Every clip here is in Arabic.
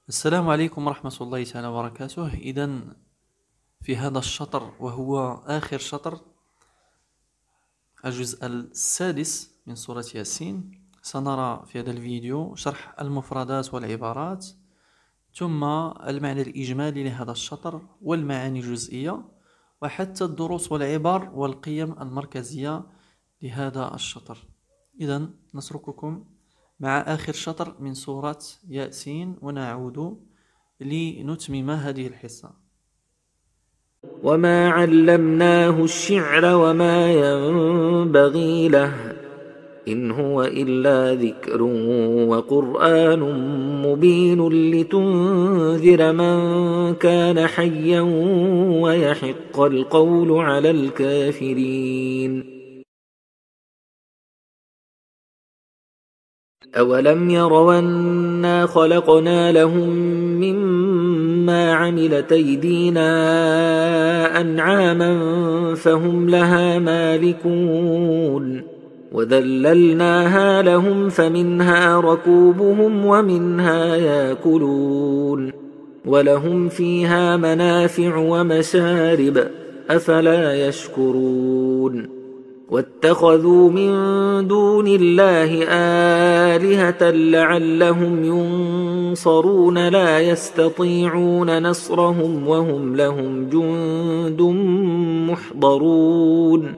السلام عليكم ورحمة الله تعالى وبركاته. إذن في هذا الشطر وهو آخر شطر، الجزء السادس من سورة ياسين، سنرى في هذا الفيديو شرح المفردات والعبارات، ثم المعنى الإجمالي لهذا الشطر والمعاني الجزئية، وحتى الدروس والعبر والقيم المركزية لهذا الشطر. إذن نترككم مع آخر شطر من سورة ياسين ونعود لنتمم هذه الحصة. وما علمناه الشعر وما ينبغي له إن هو إلا ذكر وقرآن مبين لتنذر من كان حيا ويحق القول على الكافرين. أولم يروا أنا خلقنا لهم مما عملت أيدينا أنعاما فهم لها مالكون وذللناها لهم فمنها ركوبهم ومنها يأكلون ولهم فيها منافع ومشارب أفلا يشكرون. واتخذوا من دون الله آلهة لعلهم ينصرون لا يستطيعون نصرهم وهم لهم جند محضرون.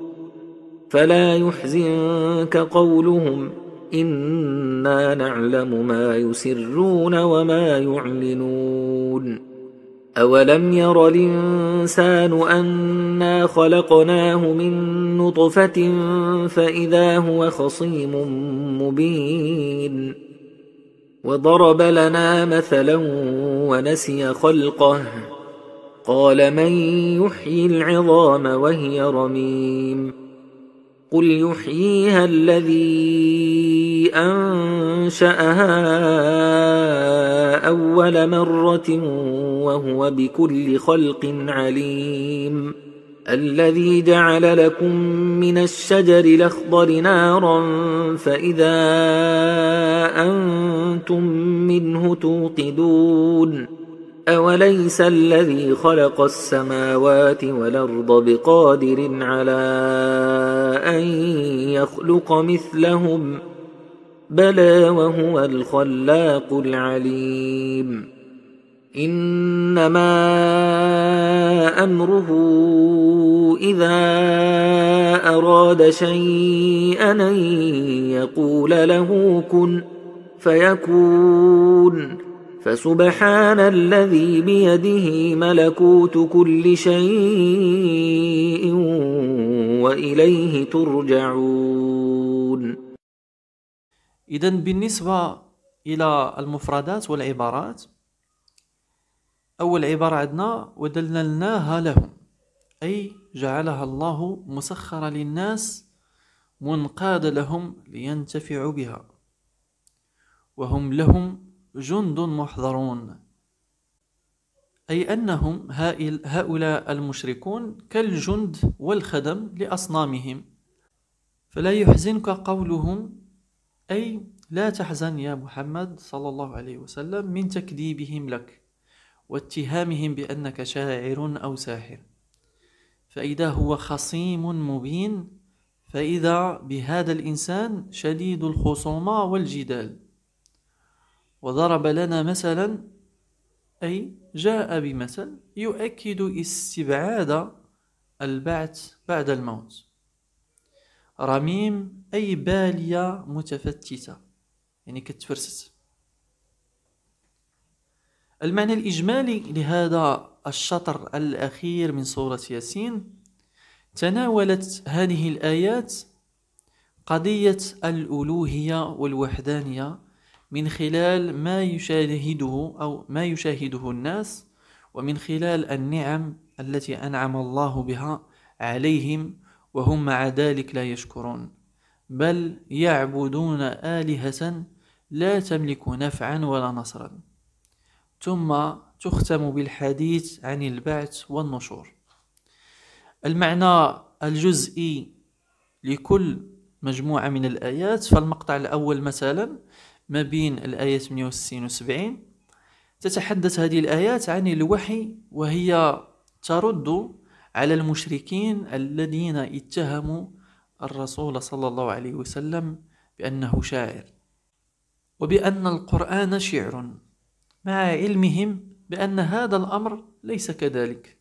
فلا يحزنك قولهم إنا نعلم ما يسرون وما يعلنون. أولم ير الإنسان أنا خلقناه من نطفة فإذا هو خصيم مبين. وضرب لنا مثلا ونسي خلقه قال من يحيي العظام وهي رميم قل يحييها الذي أنشأها أول مرة وهو بكل خلق عليم. الذي جعل لكم من الشجر الأخضر نارا فإذا أنتم منه توقدون. أوليس الذي خلق السماوات والأرض بقادر على أن يخلق مثلهم بلى وهو الخلاق العليم. إنما أمره إذا أراد شيئا أن يقول له كن فيكون. فسبحان الذي بيده ملكوت كل شيء وإليه ترجعون. إذن بالنسبة إلى المفردات والعبارات، أول عبارة عندنا وذللناها لهم، أي جعلها الله مسخرة للناس منقادة لهم لينتفعوا بها، وهم لهم جند محضرون، أي أنهم هؤلاء المشركون كالجند والخدم لأصنامهم. فلا يحزنك قولهم، أي لا تحزن يا محمد صلى الله عليه وسلم من تكذيبهم لك واتهامهم بأنك شاعر أو ساحر، فإذا هو خصيم مبين، فإذا بهذا الإنسان شديد الخصومة والجدال. وضرب لنا مثلا، أي جاء بمثل يؤكد استبعاد البعث بعد الموت. رميم أي بالية متفتتة، يعني كتفرست. المعنى الإجمالي لهذا الشطر الأخير من سورة ياسين، تناولت هذه الآيات قضية الألوهية والوحدانية من خلال ما يشاهده الناس، ومن خلال النعم التي أنعم الله بها عليهم، وهم مع ذلك لا يشكرون، بل يعبدون آلهة لا تملك نفعا ولا نصرا. ثم تختم بالحديث عن البعث والنشور. المعنى الجزئي لكل مجموعة من الآيات، فالمقطع الأول مثلا ما بين الآية 68 و 70 تتحدث هذه الآيات عن الوحي، وهي ترد على المشركين الذين اتهموا الرسول صلى الله عليه وسلم بأنه شاعر وبأن القرآن شعر، مع علمهم بأن هذا الأمر ليس كذلك.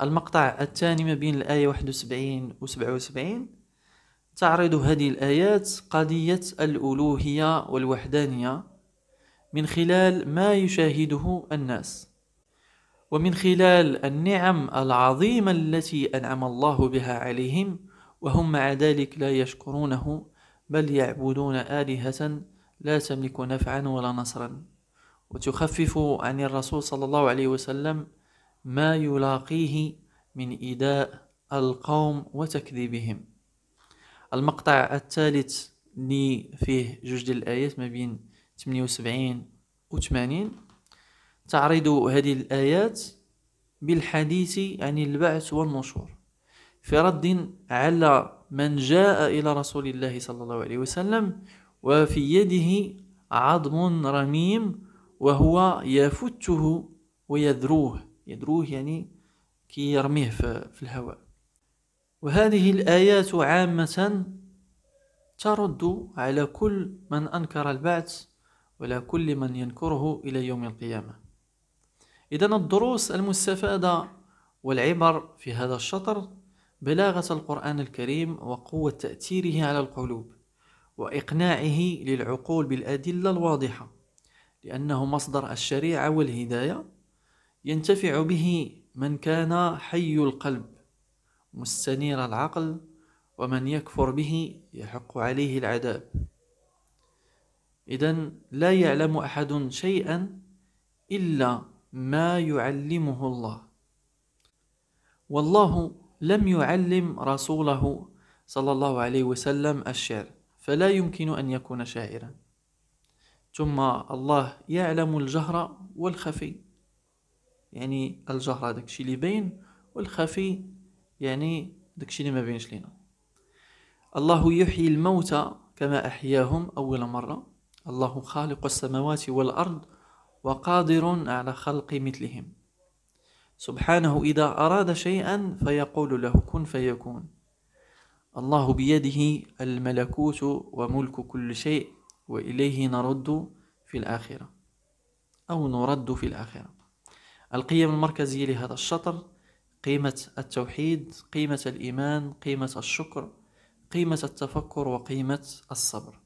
المقطع الثاني ما بين الآية 71 و 77 تعرض هذه الآيات قضية الألوهية والوحدانية من خلال ما يشاهده الناس، ومن خلال النعم العظيمة التي أنعم الله بها عليهم، وهم مع ذلك لا يشكرونه، بل يعبدون آلهة لا تملك نفعا ولا نصرا، وتخفف عن الرسول صلى الله عليه وسلم ما يلاقيه من إيذاء القوم وتكذيبهم. المقطع الثالث اللي فيه جوج ديال الآيات ما بين 78 و 80 تعرض هذه الآيات بالحديث عن البعث والنشور في رد على من جاء إلى رسول الله صلى الله عليه وسلم وفي يده عظم رميم وهو يفته ويذروه، يعني كي يرميه في الهواء. وهذه الآيات عامة ترد على كل من أنكر البعث ولا كل من ينكره إلى يوم القيامة. إذن الدروس المستفادة والعبر في هذا الشطر: بلاغة القرآن الكريم وقوة تأثيره على القلوب وإقناعه للعقول بالأدلة الواضحة، لأنه مصدر الشريعة والهداية، ينتفع به من كان حي القلب مستنير العقل، ومن يكفر به يحق عليه العذاب. إذن لا يعلم أحد شيئا إلا ما يعلمه الله، والله لم يعلم رسوله صلى الله عليه وسلم الشعر، فلا يمكن أن يكون شاعرا. ثم الله يعلم الجهر والخفي، يعني الجهر داكشي اللي باين، والخفي يعني داكشي اللي ما بينش لينا. الله يحيي الموتى كما أحياهم أول مرة، الله خالق السماوات والأرض وقادر على خلق مثلهم، سبحانه إذا أراد شيئا فيقول له كن فيكون. الله بيده الملكوت وملك كل شيء، وإليه نرد في الآخرة أو نرد في الآخرة. القيم المركزية لهذا الشطر: قيمة التوحيد، قيمة الإيمان، قيمة الشكر، قيمة التفكر، وقيمة الصبر.